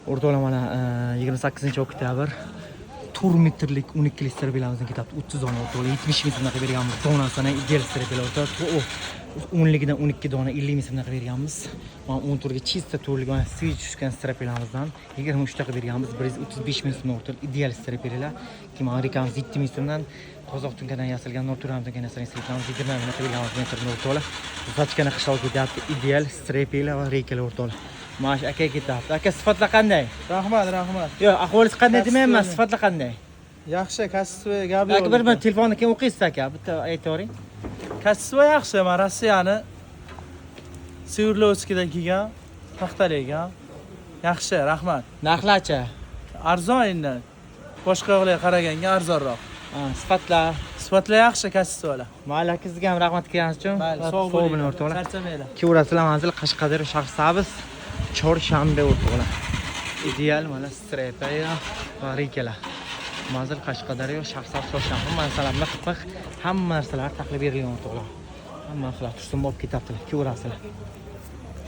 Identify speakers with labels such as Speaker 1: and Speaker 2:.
Speaker 1: O'rtoqlar mana 28-oktyabr 4 metrlik 12 litr belamizdan ketadi. 30 dona o'rtoqlar 70 ming so'mdan berganmiz. Donasini ideal strep o'rtoqlar. 10ligidan 12 dona 50 ming so'mdan berganmiz. Mana 10 turga chista turlik mana switch tushgan streplamizdan 23 ta berganmiz. 135 ming so'mdan o'rtoqlar ideal streplar. Kim amerikanimiz 7 ming so'mdan qozoq tunkadan yasalgan Norturamdan yasalgan streplarimiz 20 ming berganmiz metrdan o'rtoqlar. Sochkani qishloq ketyapti. Ideal streplar va reykalar o'rtoqlar. Mash aka ketyapti. Aka sifatlar qanday?
Speaker 2: Rahmat.
Speaker 1: Yo'q, ahvolingiz qanday demayman, sifatlar qanday?
Speaker 2: Yaxshi, Kasistoy Gabriel.
Speaker 1: Aka bir telefonni kim o'qiysiz aka? Bitta aytavering.
Speaker 2: Kasistoy yaxshi, men Rossiyani Sverdlovskdan kelgan, paxtalaygan. Yaxshi, rahmat.
Speaker 1: Narxlacha.
Speaker 2: Arzon endi. Boshqa yoqlarga qaraganga arzonroq.
Speaker 1: Sifatlar
Speaker 2: yaxshi Kasistoylar.
Speaker 1: Mayli aka, sizga ham rahmat kelganingiz uchun.
Speaker 2: Sog' bo'ling
Speaker 1: o'rtoqlar.
Speaker 2: Charchamanglar.
Speaker 1: Kevrasizlar manzil Qashqadaryo Shahrsabz chorshanba o'rtoqlar. Ideal mana strepa va reykalar. Manzil Qashqadaryo Shahrsabz chorshanba masalamlar hamma narsalar taklif berilgan o'rtoqlar. Hamma xillar tursin bo'lib ketyaptilar. Kevrasizlar.